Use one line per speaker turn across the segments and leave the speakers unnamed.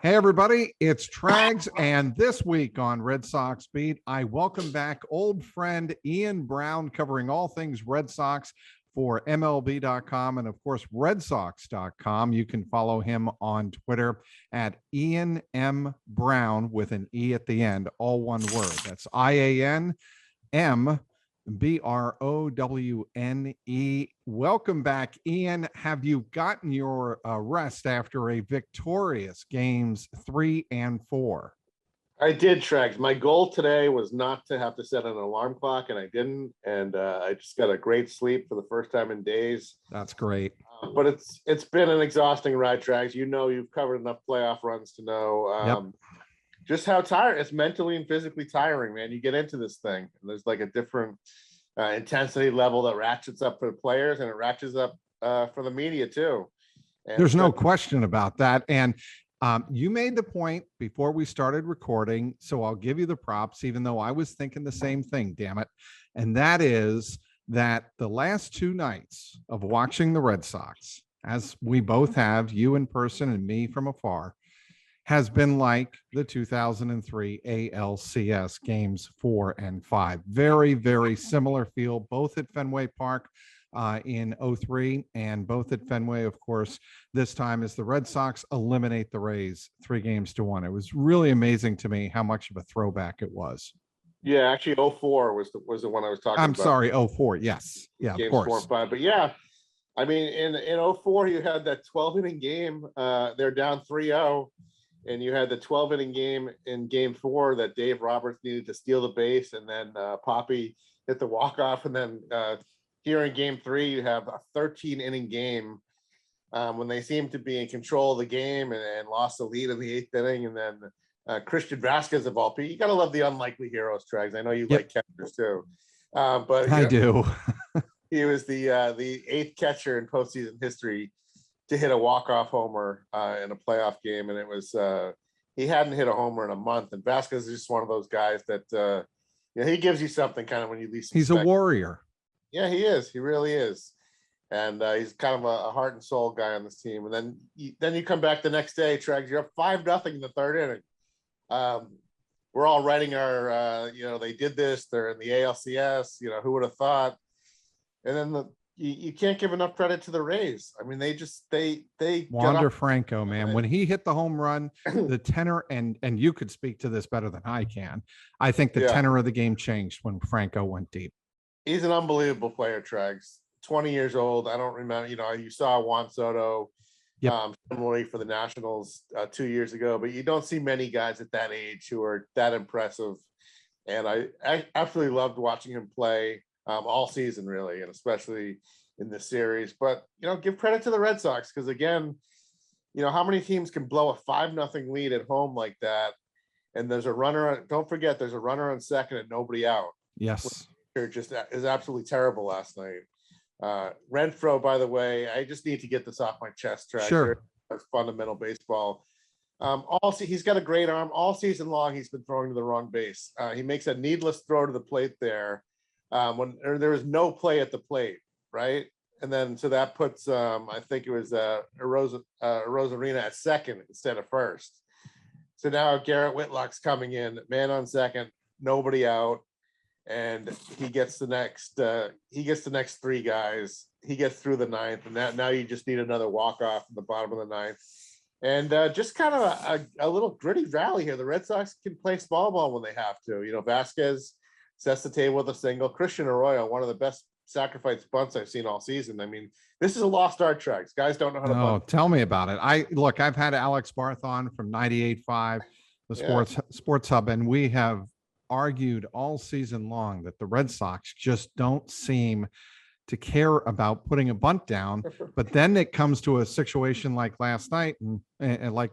Hey, everybody, it's Trags, and this week on Red Sox Beat, I welcome back old friend Ian Browne, covering all things Red Sox for MLB.com and, of course, RedSox.com. You can follow him on Twitter at Ian M. Browne with an E at the end, all one word. That's IANM. BROWNE. Welcome back, Ian. Have you gotten your rest after a victorious games 3 and 4?
I did, Trags. My goal today was not to have to set an alarm clock, and I didn't. And I just got a great sleep for the first time in days.
That's great.
But it's been an exhausting ride, Trags. You know, you've covered enough playoff runs to know just how tired. It's mentally and physically tiring, man. You get into this thing, and there's like a different intensity level that ratchets up for the players, and it ratchets up for the media too. And
there's no question about that. And you made the point before we started recording, so I'll give you the props, even though I was thinking the same thing, damn it. And that is that the last two nights of watching the Red Sox, as we both have, you in person and me from afar, has been like the 2003 ALCS games 4 and 5. Very, very similar feel, both at Fenway Park in 03 and both at Fenway, of course, this time as the Red Sox eliminate the Rays 3-1. It was really amazing to me how much of a throwback it was.
Yeah, actually 04 was the one I was talking about.
I'm sorry, 04. Yes. Yeah,
games
of course.
4 and 5. But yeah, I mean, in 04, you had that 12-inning game. They're down 3-0. And you had the 12-inning game in game 4 that Dave Roberts needed to steal the base, and then Poppy hit the walk-off. And then here in game 3, you have a 13-inning game when they seemed to be in control of the game and lost the lead in the 8th inning. And then Christian Vasquez of all people. You got to love the unlikely heroes, Trags. I know you like catchers too. But
I do.
He was the 8th catcher in postseason history to hit a walk-off homer in a playoff game, and it was he hadn't hit a homer in a month. And Vasquez is just one of those guys that he gives you something kind of when you least.
He's a warrior.
Yeah, he is. He really is, and he's kind of a heart and soul guy on this team. And then you come back the next day, Trags. You're up 5-0 in the 3rd inning. We're all writing our they did this. They're in the ALCS. Who would have thought? And then you can't give enough credit to the Rays. I mean, they
Wander Franco, man, when he hit the home run, the tenor, and you could speak to this better than I can. I think the tenor of the game changed when Franco went deep.
He's an unbelievable player, Trags. 20 years old. I don't remember, you saw Juan Soto similarly for the Nationals 2 years ago, but you don't see many guys at that age who are that impressive. And I absolutely loved watching him play all season, really, and especially in this series. But give credit to the Red Sox, because again, how many teams can blow a 5-0 lead at home like that, and there's a runner. Don't forget, there's a runner on second and nobody out.
Yes,
just is absolutely terrible last night. Renfroe, by the way, I just need to get this off my chest, Track.
Sure,
that's fundamental baseball. He's got a great arm. All season long, he's been throwing to the wrong base. He makes a needless throw to the plate there. When there is no play at the plate, right? And then so that puts I think it was Rosarina at second instead of first. So now Garrett Whitlock's coming in, man on second, nobody out, and he gets the next 3 guys. He gets through the 9th, and now you just need another walk-off in the bottom of the 9th. And just kind of a little gritty rally here. The Red Sox can play small ball when they have to. Vasquez sets the table with a single. Christian Arroyo, one of the best sacrifice bunts I've seen all season. I mean, this is a lost art, Trags. Guys don't know how to bunt.
Tell me about it. I've had Alex Barth on from 98.5, the Sports Hub, and we have argued all season long that the Red Sox just don't seem to care about putting a bunt down. But then it comes to a situation like last night and like,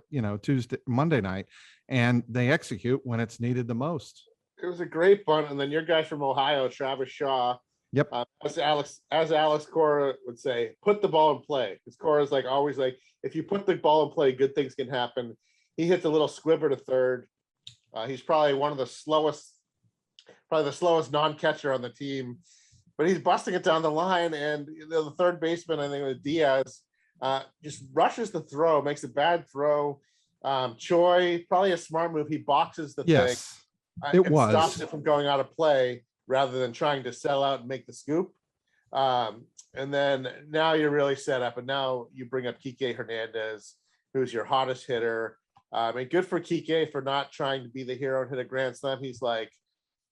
Monday night, and they execute when it's needed the most.
It was a great bunt, and then your guy from Ohio, Travis Shaw.
Yep.
As Alex Cora would say, put the ball in play. Because Cora's always if you put the ball in play, good things can happen. He hits a little squibber to third. He's probably the slowest non-catcher on the team, but he's busting it down the line. And the third baseman, I think it was Diaz, just rushes the throw, makes a bad throw. Choi, probably a smart move. He boxes the thing.
Yes, it
and
was.
stops it from going out of play rather than trying to sell out and make the scoop. And then now you're really set up, and now you bring up Kike Hernandez, who's your hottest hitter. And good for Kike for not trying to be the hero and hit a grand slam. He's like,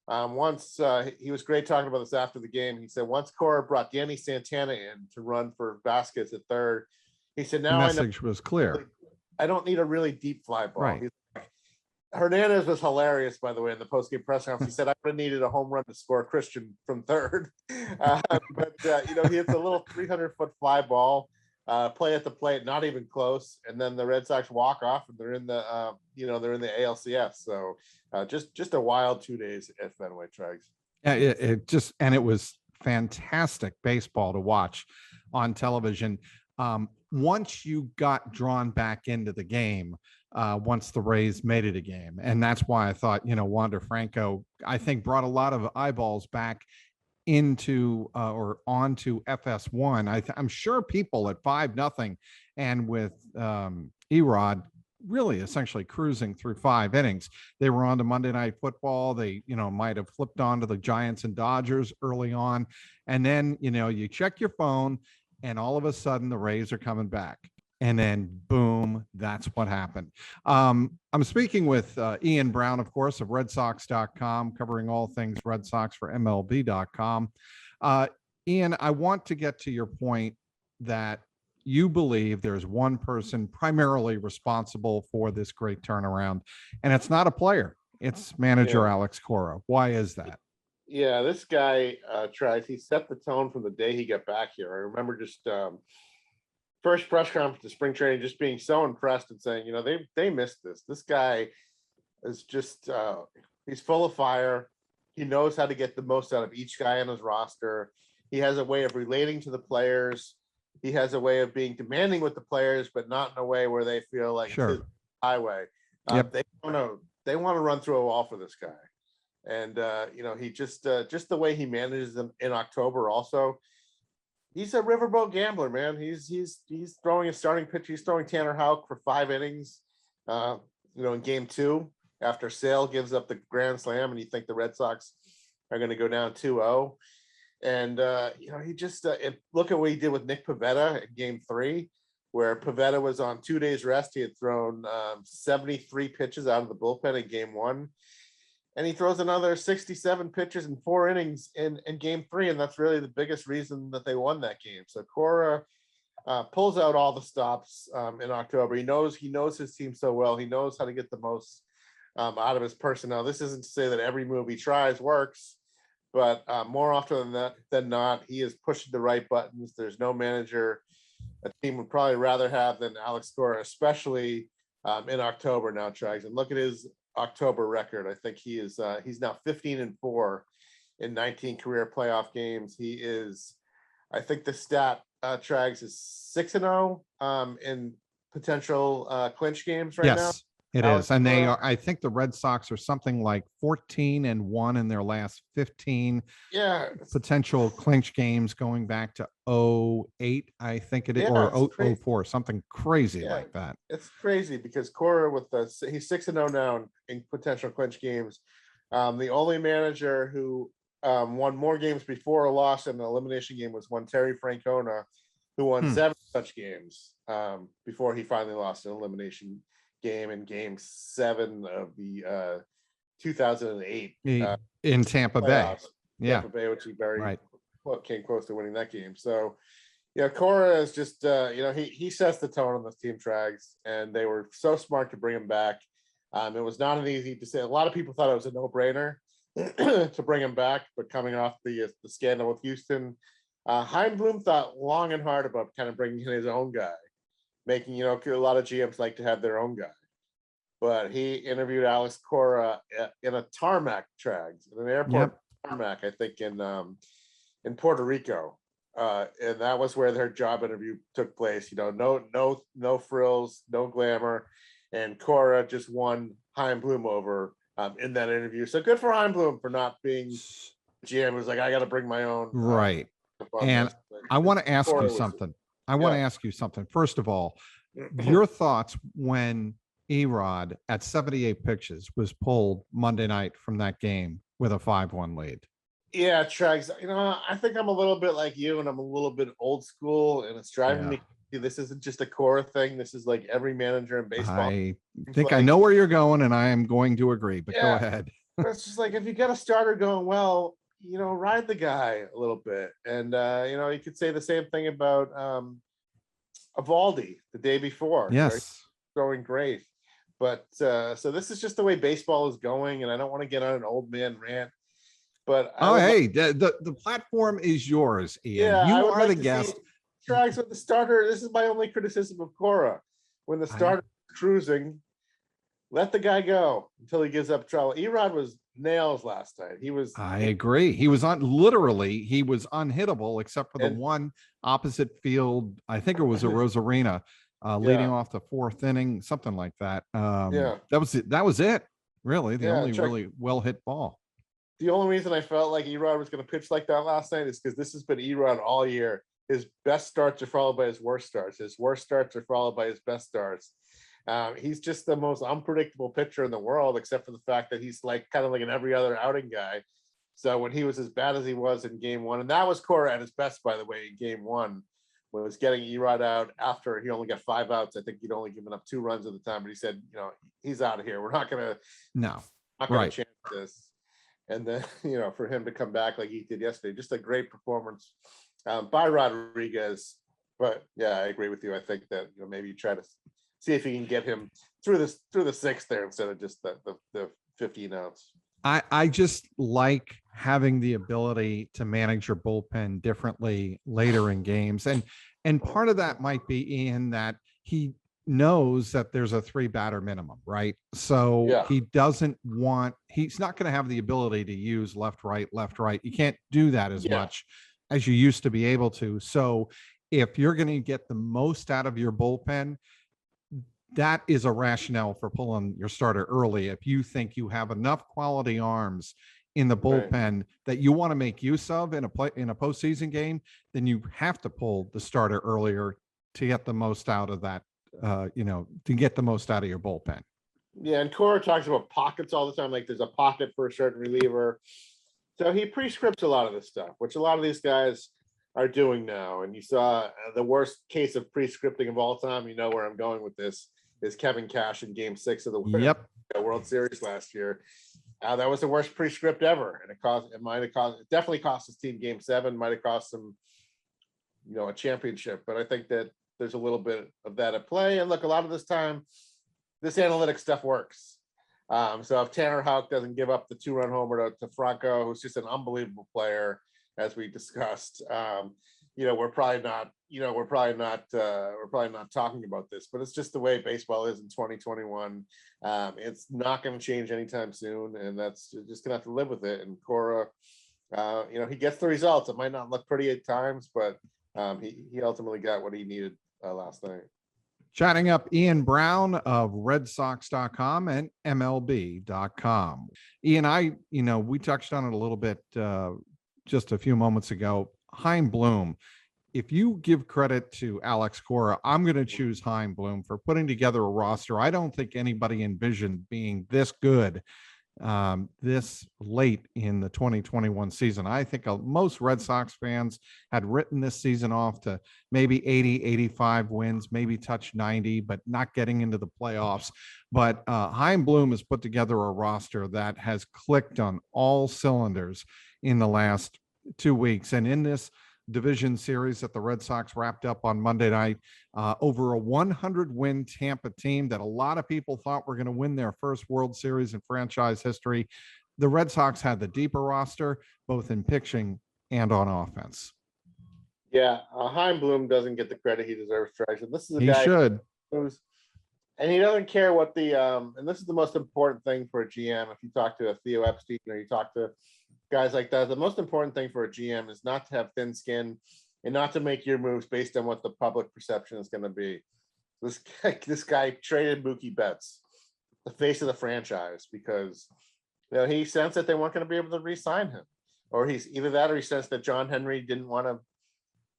once he was great talking about this after the game. He said once Cora brought Danny Santana in to run for baskets at third, he said now
The message was clear.
I don't need a really deep fly ball.
Right.
Hernandez was hilarious, by the way, in the postgame press conference. He said, I would have needed a home run to score Christian from third. But he hits a little 300-foot fly ball, play at the plate, not even close. And then the Red Sox walk off and they're in the, they're in the ALCS. So just a wild 2 days at Fenway, Trags.
Yeah, it was fantastic baseball to watch on television. Once you got drawn back into the game, once the Rays made it a game. And that's why I thought, Wander Franco, I think, brought a lot of eyeballs back into or onto FS1. I'm sure people at 5-0 and with Erod really essentially cruising through 5 innings. They were on to Monday Night Football. They, might have flipped on to the Giants and Dodgers early on. And then, you check your phone and all of a sudden the Rays are coming back. And then boom, that's what happened. I'm speaking with Ian Browne, of course, of redsox.com, covering all things Red Sox for MLB.com. Ian, I want to get to your point that you believe there's one person primarily responsible for this great turnaround, and it's not a player. It's manager Alex Cora. Why is that?
Yeah, this guy tries. He set the tone from the day he got back here. I remember just first press conference to spring training, just being so impressed and saying, they missed this. This guy is just he's full of fire. He knows how to get the most out of each guy on his roster. He has a way of relating to the players. He has a way of being demanding with the players, but not in a way where they feel like it's his highway. They want to run through a wall for this guy. And he just the way he manages them in October also. He's a riverboat gambler, man. He's throwing a starting pitch. He's throwing Tanner Houck for 5 innings. In game 2 after Sale gives up the grand slam, and you think the Red Sox are going to go down 2-0. And he just look at what he did with Nick Pivetta in game 3, where Pivetta was on 2 days rest. He had thrown 73 pitches out of the bullpen in game 1. And he throws another 67 pitches in 4 innings in game 3. And that's really the biggest reason that they won that game. So Cora pulls out all the stops in October. He knows his team so well. He knows how to get the most out of his personnel. This isn't to say that every move he tries works, but more often than not, he is pushing the right buttons. There's no manager a team would probably rather have than Alex Cora, especially in October now, Trags. And look at his October record. I think he's now 15-4 in 19 career playoff games. He is, I think the stat Trags is 6-0 in potential clinch games right now.
It is. And they are, I think the Red Sox are something like 14-1 in their last 15 potential clinch games going back to 08, I think it is, or 04, something crazy like that.
It's crazy because Cora he's 6-0 now in potential clinch games. The only manager who won more games before a loss in the elimination game was Terry Francona, who won 7 such games before he finally lost an elimination game in game 7 of the 2008
in Tampa Bay.
Tampa Bay, which he came close to winning that game. So Cora is just he sets the tone on this team, Trags, and they were so smart to bring him back. It was not an easy decision. A lot of people thought it was a no-brainer to bring him back, but coming off the scandal with Houston, Chaim Bloom thought long and hard about kind of bringing in his own guy. Making, a lot of GMs like to have their own guy. But he interviewed Alex Cora in a tarmac, Trags, in an airport tarmac, I think in Puerto Rico. And that was where their job interview took place. No frills, no glamour. And Cora just won Chaim Bloom over in that interview. So good for Chaim Bloom for not being GM who's like, I got to bring my own.
Right. And I want to ask you something. First of all, your thoughts when Erod at 78 pitches was pulled Monday night from that game with a 5-1 lead.
Yeah, Trags. I think I'm a little bit like you, and I'm a little bit old school, and it's driving me. This isn't just a Cora thing. This is like every manager in baseball.
I think I know where you're going, and I am going to agree, but go ahead.
It's just like, if you got a starter going well, ride the guy a little bit. And, you could say the same thing about Evaldi the day before.
Yes.
Going great. But so this is just the way baseball is going, and I don't want to get on an old man rant. But
the platform is yours, Ian.
Yeah,
you are the guest.
Trags with the starter. This is my only criticism of Cora. When the starter is cruising, let the guy go until he gives up trouble. Erod was nails last night.
I agree. He was he was unhittable except for the one opposite field. I think it was a Rosarina leading off the 4th inning, something like that. That was it. That was it. Really, the only really well hit ball.
The only reason I felt like Erod was going to pitch like that last night is because this has been Erod all year. His best starts are followed by his worst starts. His worst starts are followed by his best starts. He's just the most unpredictable pitcher in the world, except for the fact that he's kind of like an every other outing guy. So when he was as bad as he was in game 1, and that was Cora at his best, by the way, in game 1, was getting Erod out after he only got 5 outs. I think he'd only given up 2 runs at the time, but he said, he's out of here. We're not going to chance this. And then, for him to come back like he did yesterday, just a great performance by Rodriguez. But yeah, I agree with you. I think that maybe you try to see if you can get him through the 6th there instead of just the 15 outs.
I just like having the ability to manage your bullpen differently later in games, and part of that might be, Ian, that he knows that there's a 3-batter minimum, right? So he's not going to have the ability to use left, right. You can't do that as much as you used to be able to. So if you're going to get the most out of your bullpen, that is a rationale for pulling your starter early. If you think you have enough quality arms in the bullpen that you want to make use of in a postseason game, then you have to pull the starter earlier to get the most out of that. To get the most out of your bullpen.
Yeah, and Cora talks about pockets all the time. Like there's a pocket for a certain reliever. So he pre-scripts a lot of this stuff, which a lot of these guys are doing now. And you saw the worst case of pre-scripting of all time. You know where I'm going with this is Kevin Cash in game 6 of the World Series last year. That was the worst pre-script ever. And it definitely cost his team game 7, might have cost him, a championship. But I think that there's a little bit of that at play. And look, a lot of this time, this analytic stuff works. So if Tanner Houck doesn't give up the 2-run homer to Franco, who's just an unbelievable player, as we discussed, we're probably not talking about this, but it's just the way baseball is in 2021. It's not going to change anytime soon, and that's just gonna have to live with it. And Cora, he gets the results. It might not look pretty at times, but he ultimately got what he needed last night.
Chatting up Ian Browne of redsox.com and MLB.com. Ian, we touched on it a little bit just a few moments ago. Chaim Bloom, if you give credit to Alex Cora, I'm going to choose Chaim Bloom for putting together a roster I don't think anybody envisioned being this good this late in the 2021 season. I think most Red Sox fans had written this season off to maybe 80, 85 wins, maybe touch 90, but not getting into the playoffs. But Chaim Bloom has put together a roster that has clicked on all cylinders in the last 2 weeks. And in this division series that the Red Sox wrapped up on Monday night, over a 100-win Tampa team that a lot of people thought were going to win their first World Series in franchise history. The Red Sox had the deeper roster, both in pitching and on offense.
Yeah, Chaim Bloom doesn't get the credit he deserves. This is a
he
guy
should.
And he doesn't care what and this is the most important thing for a GM. If you talk to a Theo Epstein or you talk to guys like that, the most important thing for a GM is not to have thin skin and not to make your moves based on what the public perception is going to be. This guy traded Mookie Betts, the face of the franchise, because he sensed that they weren't going to be able to re-sign him, or he's either that or he sensed that John Henry didn't want to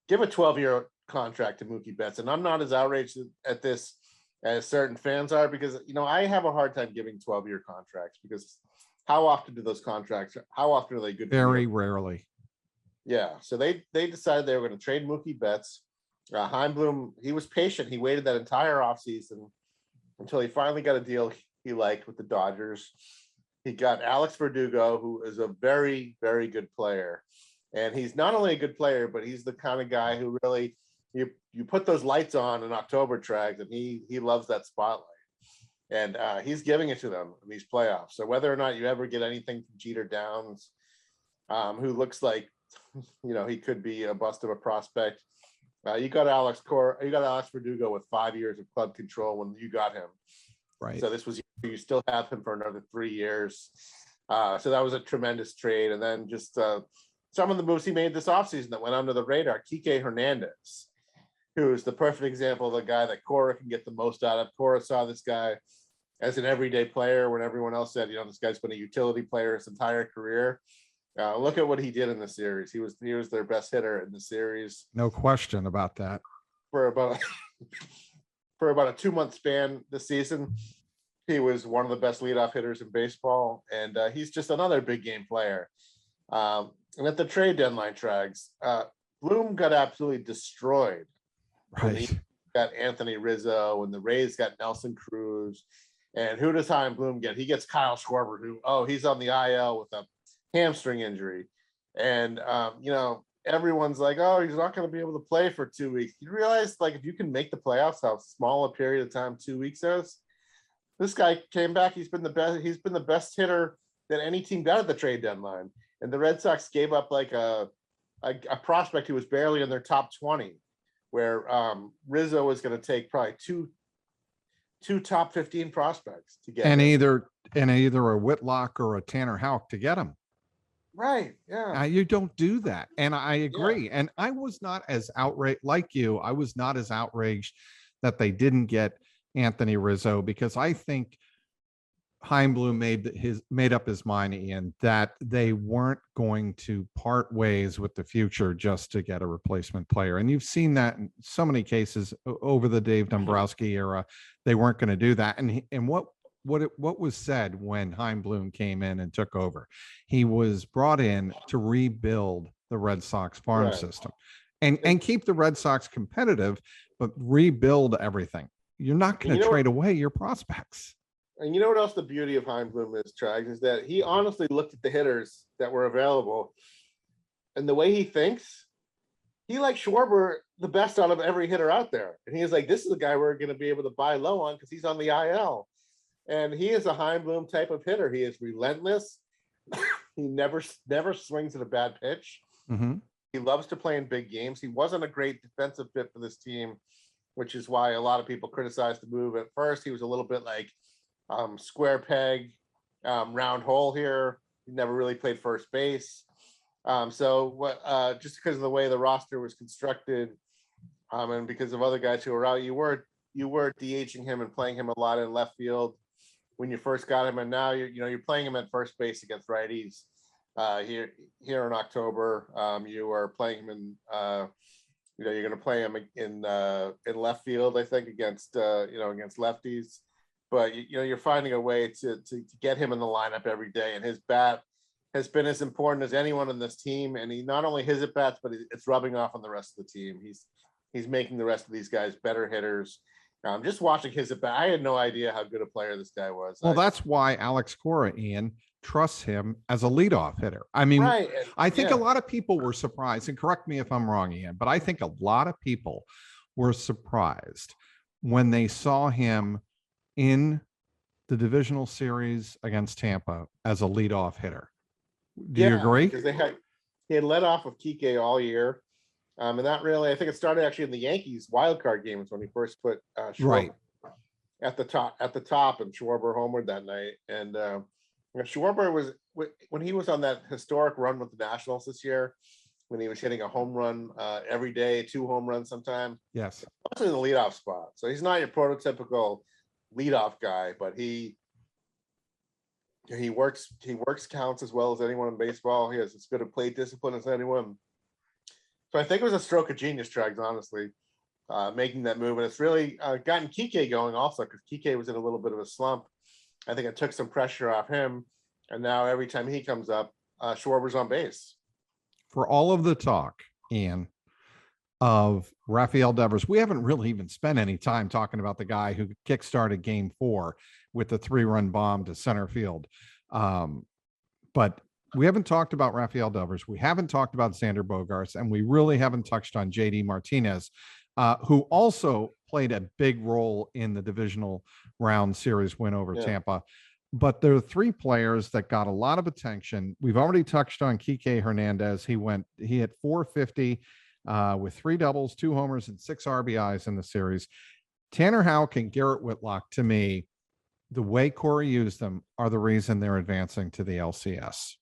give a 12-year contract to Mookie Betts. And I'm not as outraged at this as certain fans are, because I have a hard time giving 12-year contracts, because how often do those contracts? How often are they good?
Very rarely.
Yeah, so they decided they were going to trade Mookie Betts. Chaim Bloom, he was patient. He waited that entire offseason until he finally got a deal he liked with the Dodgers. He got Alex Verdugo, who is a very, very good player. And he's not only a good player, but he's the kind of guy who really, you put those lights on in October, Trags, and he loves that spotlight. And he's giving it to them in these playoffs. So whether or not you ever get anything from Jeter Downs, who looks like, he could be a bust of a prospect. You got Alex Verdugo with 5 years of club control when you got him.
Right.
So you still have him for another 3 years. So that was a tremendous trade. And then just some of the moves he made this offseason that went under the radar. Kike Hernandez, who is the perfect example of the guy that Cora can get the most out of. Cora saw this guy as an everyday player when everyone else said, this guy's been a utility player his entire career. Look at what he did in the series. He was their best hitter in the series.
No question about that.
For about a 2-month span this season, he was one of the best leadoff hitters in baseball, and he's just another big game player. And at the trade deadline, Trags, Bloom got absolutely destroyed.
Right.
He got Anthony Rizzo, and the Rays got Nelson Cruz. And who does Chaim Bloom get? He gets Kyle Schwarber, he's on the IL with a hamstring injury. And, everyone's like, oh, he's not going to be able to play for 2 weeks. You realize, if you can make the playoffs, how small a period of time 2 weeks is? This guy came back. He's been the best. He's been the best hitter that any team got at the trade deadline. And the Red Sox gave up a prospect who was barely in their top 20, where Rizzo was going to take probably two top 15 prospects to get
and
him.
either a Whitlock or a Tanner Houck to get him.
Right. Yeah.
You don't do that. And I agree. Yeah. And I was not as outraged like you. I was not as outraged that they didn't get Anthony Rizzo, because I think Chaim Bloom made up his mind, Ian, that they weren't going to part ways with the future just to get a replacement player. And you've seen that in so many cases over the Dave Dombrowski era. They weren't going to do that. And what was said when Chaim Bloom came in and took over? He was brought in to rebuild the Red Sox farm system and keep the Red Sox competitive, but rebuild everything. You're not going to trade away your prospects.
And you know what else the beauty of Chaim Bloom is, Trags, is that he honestly looked at the hitters that were available, and the way he thinks, he likes Schwarber the best out of every hitter out there. And he was like, this is the guy we're going to be able to buy low on because he's on the IL. And he is a Chaim Bloom type of hitter. He is relentless. He never swings at a bad pitch.
Mm-hmm.
He loves to play in big games. He wasn't a great defensive fit for this team, which is why a lot of people criticized the move. At first, he was a little bit like square peg, round hole here. He never really played first base. Just because of the way the roster was constructed, and because of other guys who were out, you were DHing him and playing him a lot in left field when you first got him, and now you're playing him at first base against righties. Here in October, you are playing him in. You're going to play him in left field, I think, against lefties. But you're finding a way to get him in the lineup every day, and his bat has been as important as anyone on this team. And he not only his at bats, but it's rubbing off on the rest of the team. He's making the rest of these guys better hitters. Just watching his at bat, I had no idea how good a player this guy was.
Well, that's why Alex Cora, Ian, trusts him as a leadoff hitter. I mean, right. I think a lot of people were surprised, and correct me if I'm wrong, Ian, but I think a lot of people were surprised when they saw him in the divisional series against Tampa as a leadoff hitter. Do you agree?
Because he had led off with Kike all year. And that really, I think it started actually in the Yankees wild card games when he first put Schwarber at the top, and Schwarber homered that night. And Schwarber was, when he was on that historic run with the Nationals this year, when he was hitting a home run every day, 2 home runs sometimes.
Yes.
Especially in the leadoff spot. So he's not your prototypical leadoff guy, but he works counts as well as anyone in baseball. He has as good a plate discipline as anyone. So I think it was a stroke of genius, Trags, honestly, making that move. And it's really gotten Kike going also, because Kike was in a little bit of a slump. I think it took some pressure off him. And now every time he comes up, Schwarber's on base.
For all of the talk, Ian, of Rafael Devers, we haven't really even spent any time talking about the guy who kickstarted Game 4 with the 3-run bomb to center field. But we haven't talked about Rafael Devers. We haven't talked about Xander Bogaerts, and we really haven't touched on JD Martinez, who also played a big role in the divisional round series win over Tampa. But there are 3 players that got a lot of attention. We've already touched on Kike Hernandez. He hit 450 with 3 doubles, 2 homers, and 6 RBIs in the series. Tanner Houck and Garrett Whitlock, to me, the way Cora used them, are the reason they're advancing to the LCS.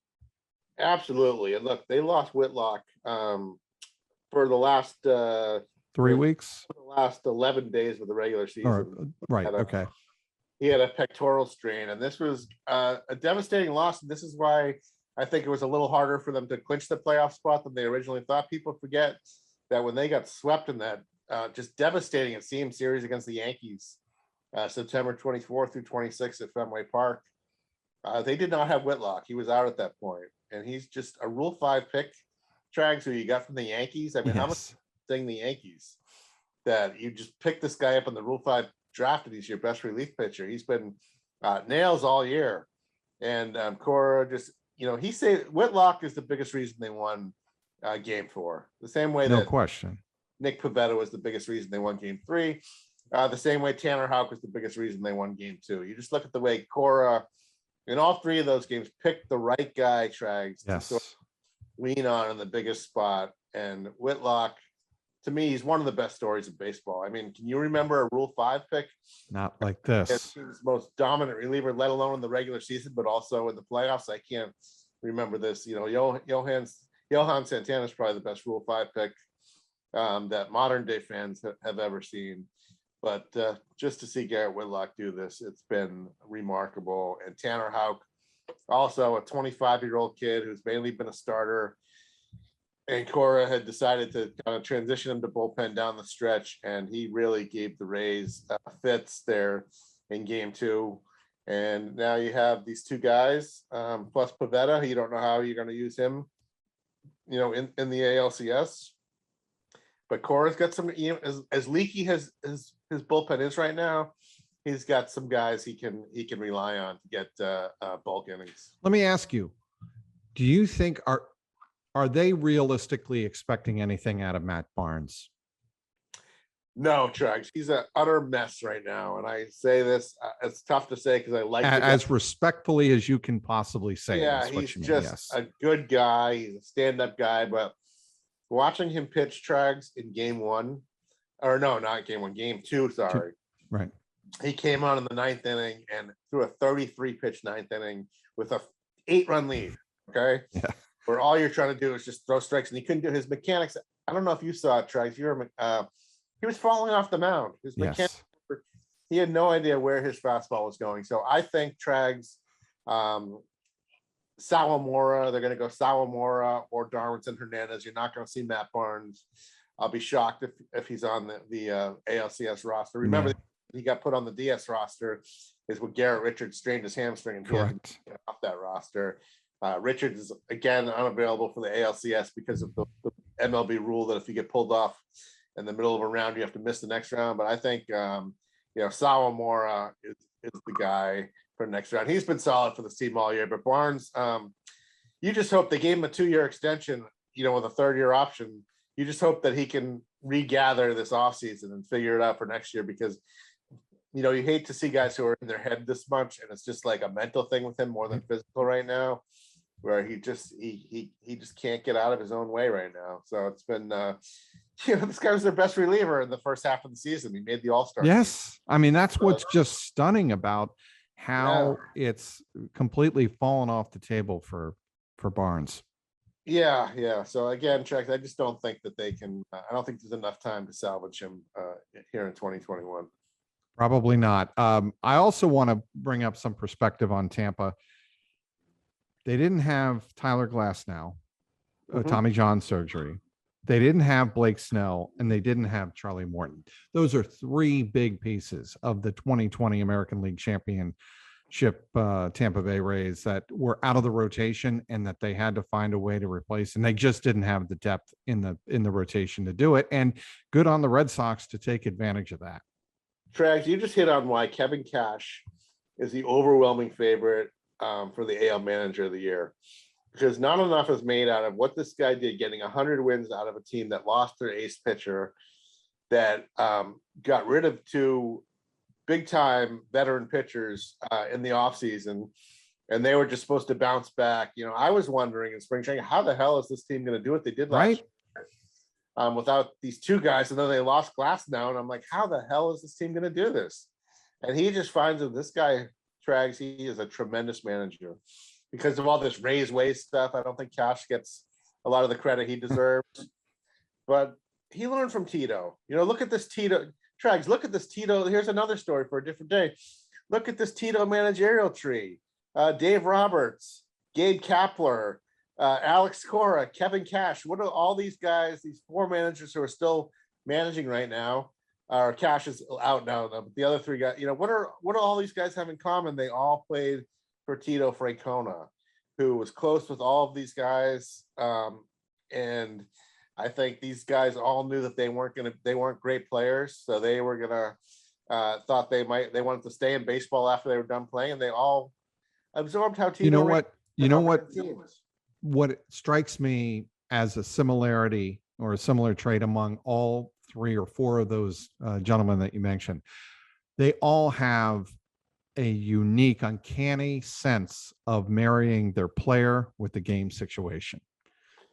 Absolutely. And look, they lost Whitlock for the last
3 weeks,
for the last 11 days of the regular season.
Right. Okay.
He had a pectoral strain, and this was a devastating loss. And this is why I think it was a little harder for them to clinch the playoff spot than they originally thought. People forget that when they got swept in that just devastating, it seemed, series against the Yankees, September 24th through 26th at Fenway Park, they did not have Whitlock. He was out at that point, and he's just a Rule 5 pick. Trags, who you got from the Yankees. I mean, how much thing the Yankees that you just pick this guy up in the Rule 5 draft, and he's your best relief pitcher. He's been nails all year, and Cora just, he said Whitlock is the biggest reason they won Game 4. The same way
no
that
question
Nick Pivetta was the biggest reason they won Game 3. The same way Tanner Houck was the biggest reason they won Game 2. You just look at the way Cora in all 3 of those games picked the right guy, Trags, to sort of lean on in the biggest spot. And Whitlock, to me, he's one of the best stories of baseball. I mean, can you remember a Rule 5 pick? Not like this. His team's most dominant reliever, let alone in the regular season, but also in the playoffs. I can't remember this. Johan Santana is probably the best Rule 5 pick that modern day fans have ever seen. But just to see Garrett Whitlock do this, it's been remarkable. And Tanner Houck, also a 25-year-old kid who's mainly been a starter. And Cora had decided to kind of transition him to bullpen down the stretch, and he really gave the Rays fits there in Game 2. And now you have these 2 guys, plus Pivetta. You don't know how you're going to use him, in the ALCS. But Cora's got some, as leaky as his bullpen is right now, he's got some guys he can rely on to get bulk innings.
Let me ask you: do you think are they realistically expecting anything out of Matt Barnes?
No, Trags. He's an utter mess right now, and I say this. It's tough to say because I like
as respectfully as you can possibly say.
Yeah, he's just a good guy. He's a stand-up guy, but watching him pitch, Trags, in Game 1, or no, not Game 1, Game 2. Sorry,
right.
He came on in the 9th inning and threw a 33-pitch 9th inning with a 8-run lead. Okay, yeah. Where all you're trying to do is just throw strikes, and he couldn't do his mechanics. I don't know if you saw it, Trags. He was falling off the mound. His mechanics, he had no idea where his fastball was going. So I think Trags, Sawamura, they're going to go Sawamura or Darwinson Hernandez. You're not going to see Matt Barnes. I'll be shocked if he's on the ALCS roster. Remember, he got put on the DS roster is when Garrett Richards strained his hamstring and he had to get off that roster. Richards is again unavailable for the ALCS because of the MLB rule that if you get pulled off in the middle of a round, you have to miss the next round. But I think Sawamura is the guy for the next round. He's been solid for the team all year. But Barnes, you just hope they gave him a 2-year extension, with a 3rd-year option. You just hope that he can regather this offseason and figure it out for next year, because you hate to see guys who are in their head this much, and it's just like a mental thing with him more than physical right now, where he just can't get out of his own way right now. So it's been this guy was their best reliever in the first half of the season. He made the All-Star team.
I mean, that's what's just stunning about how it's completely fallen off the table for Barnes.
Yeah. So again, Trags, I just don't think that they can. I don't think there's enough time to salvage him here in 2021.
Probably not. I also want to bring up some perspective on Tampa. They didn't have Tyler Glasnow, Tommy John surgery. They didn't have Blake Snell, and they didn't have Charlie Morton. Those are three big pieces of the 2020 American League Championship Tampa Bay Rays that were out of the rotation and that they had to find a way to replace. And they just didn't have the depth in the rotation to do it. And good on the Red Sox to take advantage of that.
Trags, you just hit on why Kevin Cash is the overwhelming favorite for the AL Manager of the Year. Because not enough is made out of what this guy did, getting 100 wins out of a team that lost their ace pitcher, that got rid of two big-time veteran pitchers in the offseason, and they were just supposed to bounce back. You know, I was wondering in spring training, how the hell is this team going to do what they did last year without these two guys? And then they lost Glass now, and I'm like, how the hell is this team going to do this? And he just finds that this guy, Trags, he is a tremendous manager. Because of all this Rays way stuff, I don't think Cash gets a lot of the credit he deserves. But he learned from Tito. You know, look at this Tito. Trags, look at this Tito. Here's another story for a different day. Look at this Tito managerial tree. Dave Roberts, Gabe Kapler, Alex Cora, Kevin Cash. What are all these guys, these four managers who are still managing right now? Or Cash is out now, but the other three guys, you know, what are all these guys have in common? They all played for Tito Francona, who was close with all of these guys. And I think these guys all knew that they weren't great players. So they were thought they wanted to stay in baseball after they were done playing. And they all absorbed how Tito.
What strikes me as a similarity or a similar trait among all three or four of those gentlemen that you mentioned, they all have a unique, uncanny sense of marrying their player with the game situation.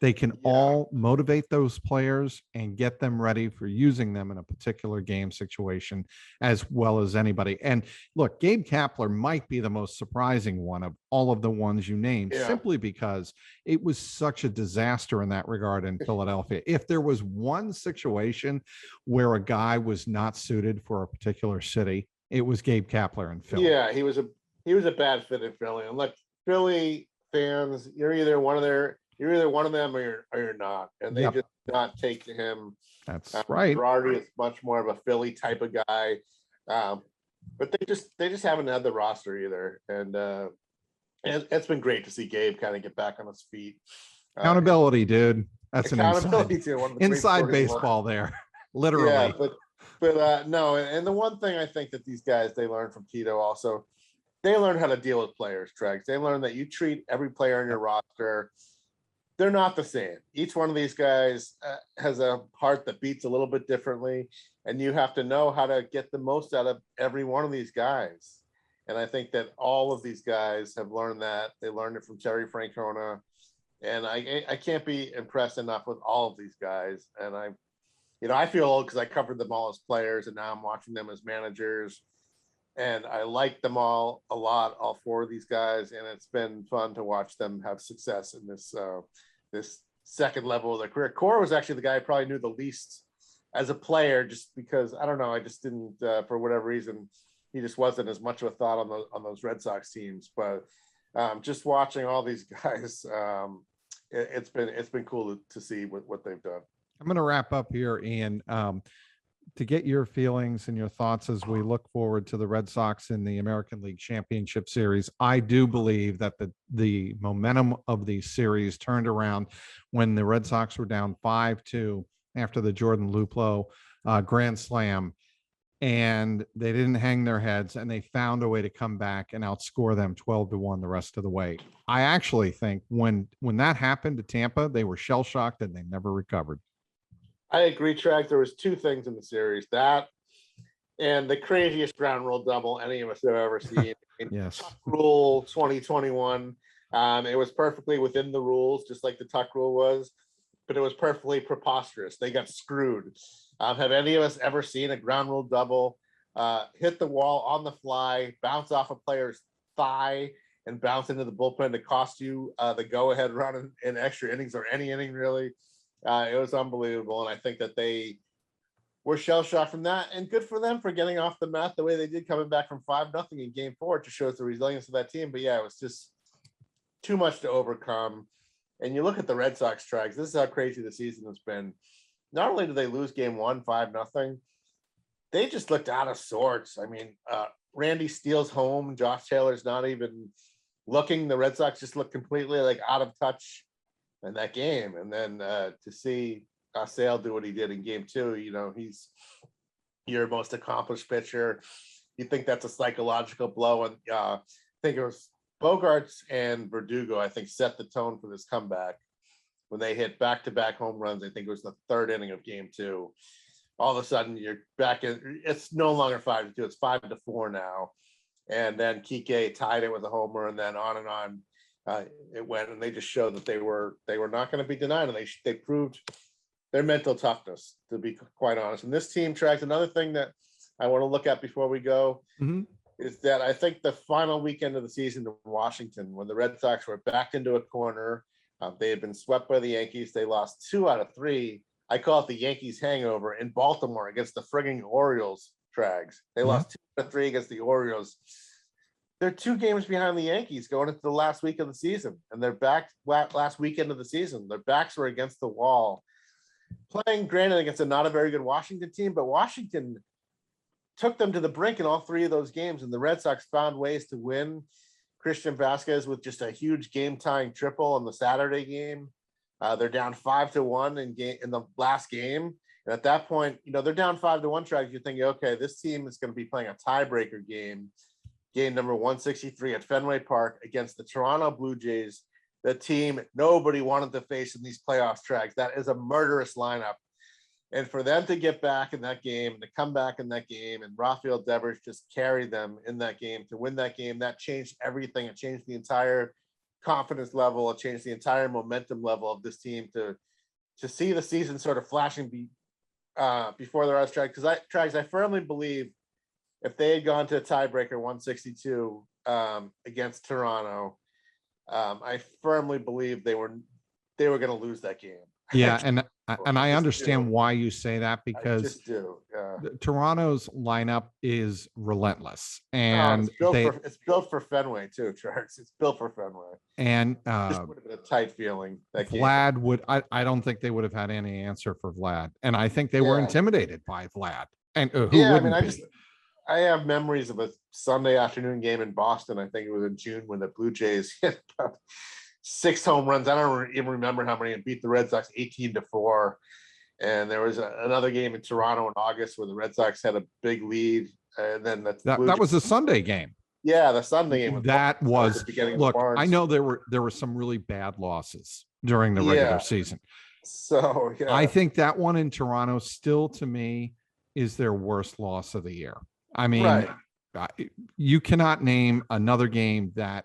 They can all motivate those players and get them ready for using them in a particular game situation as well as anybody. And look, Gabe Kapler might be the most surprising one of all of the ones you named, simply because it was such a disaster in that regard in Philadelphia. If there was one situation where a guy was not suited for a particular city, it was Gabe Kapler in Philly.
Yeah, he was a bad fit in Philly. And look, Philly fans, you're either one of them or you're not. And they just not take to him.
That's right.
Girardi is much more of a Philly type of guy. But they just haven't had the roster either. And it's been great to see Gabe kind of get back on his feet.
Accountability, dude. That's
accountability
an inside baseball there. Literally.
Yeah, but no, and the one thing I think that these guys, they learned from Tito also, they learn how to deal with players, Trags. They learn that you treat every player on your roster, they're not the same. Each one of these guys has a heart that beats a little bit differently, and you have to know how to get the most out of every one of these guys. And I think that all of these guys have learned that. They learned it from Terry Francona, and I can't be impressed enough with all of these guys. And I feel old because I covered them all as players, and now I'm watching them as managers. And I like them all a lot, all four of these guys, and it's been fun to watch them have success in this second level of their career. Cora was actually the guy I probably knew the least as a player, just because I don't know, I just didn't for whatever reason, he just wasn't as much of a thought on those Red Sox teams. But just watching all these guys, it's been cool to see what they've done.
I'm going to wrap up here, Ian, to get your feelings and your thoughts as we look forward to the Red Sox in the American League Championship Series. I do believe that the momentum of the series turned around when the Red Sox were down 5-2 after the Jordan Luplow grand slam, and they didn't hang their heads, and they found a way to come back and outscore them 12-1 the rest of the way. I actually think when that happened to Tampa, they were shell-shocked and they never recovered.
I agree, Track. There was two things in the series, that and the craziest ground rule double any of us have ever seen.
Yes.
Tuck Rule 2021. It was perfectly within the rules, just like the Tuck Rule was, but it was perfectly preposterous. They got screwed. Have any of us ever seen a ground rule double hit the wall on the fly, bounce off a player's thigh, and bounce into the bullpen to cost you the go-ahead run in extra innings or any inning, really? It was unbelievable, and I think that they were shell-shocked from that, and good for them for getting off the mat the way they did, coming back from 5-0 in Game 4. It just shows the resilience of that team. But yeah, it was just too much to overcome. And you look at the Red Sox Trags, this is how crazy the season has been. Not only did they lose game 1, 5-0, they just looked out of sorts. I mean, Randy Steele's home. Josh Taylor's not even looking. The Red Sox just looked completely like out of touch in that game. And then to see Sale do what he did in game 2, you know, he's your most accomplished pitcher. You think that's a psychological blow. And I think it was Bogarts and Verdugo, I think, set the tone for this comeback when they hit back-to-back home runs. I think it was the 3rd inning of game 2. All of a sudden you're back in, it's no longer 5-2, it's 5-4 now. And then Kike tied it with a homer, and then on it went, and they just showed that they were not going to be denied, and they proved their mental toughness, to be quite honest. And this team Trags, another thing that I want to look at before we go is that I think the final weekend of the season in Washington, when the Red Sox were backed into a corner, they had been swept by the Yankees. They lost 2 out of 3. I call it the Yankees hangover in Baltimore against the frigging Orioles. Trags. They lost 2 out of 3 against the Orioles. They're 2 games behind the Yankees going into the last week of the season, and they're back last weekend of the season. Their backs were against the wall, playing, granted, against not a very good Washington team, but Washington took them to the brink in all 3 of those games, and the Red Sox found ways to win. Christian Vasquez with just a huge game-tying triple in the Saturday game. They're down 5-1 in the last game. And at that point, you know, they're down 5-1 Trags. You're thinking, okay, this team is going to be playing a tiebreaker game number 163 at Fenway Park against the Toronto Blue Jays, the team nobody wanted to face in these playoffs. Trags. That is a murderous lineup. And for them to get back in that game, to come back in that game, and Rafael Devers just carried them in that game to win that game, that changed everything. It changed the entire confidence level. It changed the entire momentum level of this team to see the season sort of flashing before their eyes. Trags, I firmly believe if they had gone to a tiebreaker 162 against Toronto, I firmly believe they were going to lose that game.
Yeah, and I understand why you say that, because Toronto's lineup is relentless, and
it's built for Fenway too, Trags. It's built for Fenway, and this would have been a tight feeling. That
Vlad would. I don't think they would have had any answer for Vlad, and I think they were intimidated by Vlad. And who wouldn't be?
I have memories of a Sunday afternoon game in Boston. I think it was in June when the Blue Jays hit 6 home runs. I don't even remember how many, and beat the Red Sox 18-4. And there was another game in Toronto in August where the Red Sox had a big lead. And then that
was a Sunday game.
Yeah, the Sunday game.
That was the beginning. Look, I know there were some really bad losses during the regular season.
So
I think that one in Toronto still, to me, is their worst loss of the year. I mean, you cannot name another game that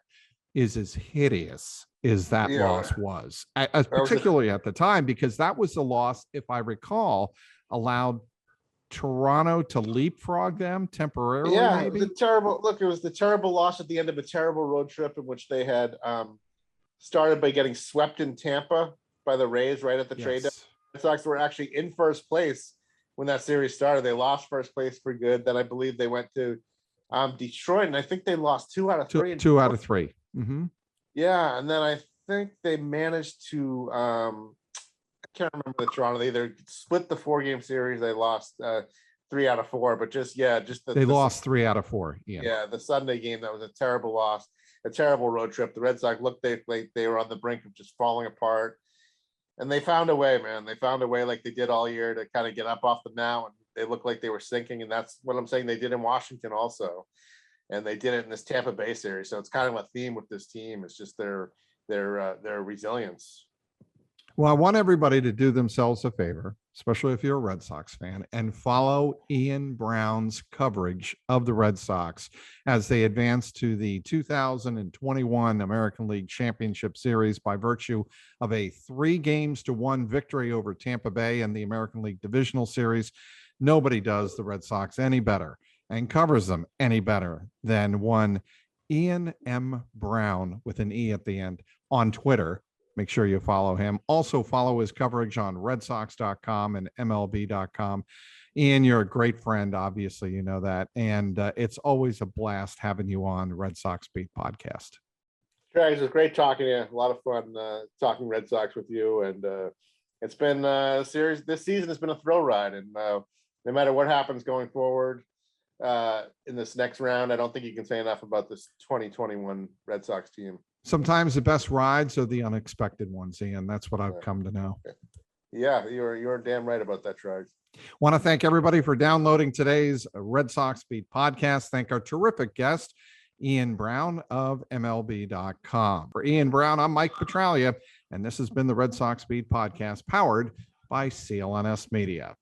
is as hideous as that loss was, particularly at the time, because that was the loss, if I recall, allowed Toronto to leapfrog them temporarily.
Yeah,
maybe?
It was the terrible loss at the end of a terrible road trip in which they had started by getting swept in Tampa by the Rays right at the trade deadline. The Red Sox were actually in first place when that series started. They lost first place for good. Then I believe they went to Detroit, and I think they lost 2 out of 3.
2 out of 3. Mm-hmm.
Yeah, and then I think they managed to I can't remember the Toronto. They either split the 4-game series. They lost 3 out of 4, but they
lost 3 out of 4.
Yeah, the Sunday game, that was a terrible loss, a terrible road trip. The Red Sox looked like they were on the brink of just falling apart. And they found a way, man. They found a way, like they did all year, to kind of get up off the mound. And they looked like they were sinking, and that's what I'm saying they did in Washington also, and they did it in this Tampa Bay series. So it's kind of a theme with this team. It's just their resilience.
Well, I want everybody to do themselves a favor, especially if you're a Red Sox fan, and follow Ian Browne's coverage of the Red Sox as they advance to the 2021 American League Championship Series by virtue of a 3-1 victory over Tampa Bay in the American League Divisional Series. Nobody does the Red Sox any better and covers them any better than one Ian M. Browne, with an E at the end, on Twitter. Make sure you follow him. Also follow his coverage on redsox.com and MLB.com. Ian, you're a great friend. Obviously, you know that. And it's always a blast having you on the Red Sox Beat podcast.
Trags, it was great talking to you. A lot of fun talking Red Sox with you, and it's been a series. This season has been a thrill ride, and no matter what happens going forward in this next round, I don't think you can say enough about this 2021 Red Sox team.
Sometimes the best rides are the unexpected ones, Ian. That's what I've come to know.
Yeah, you're damn right about that, Trags.
Want to thank everybody for downloading today's Red Sox Beat podcast. Thank our terrific guest, Ian Browne of MLB.com. For Ian Browne, I'm Mike Petraglia, and this has been the Red Sox Beat podcast powered by CLNS Media.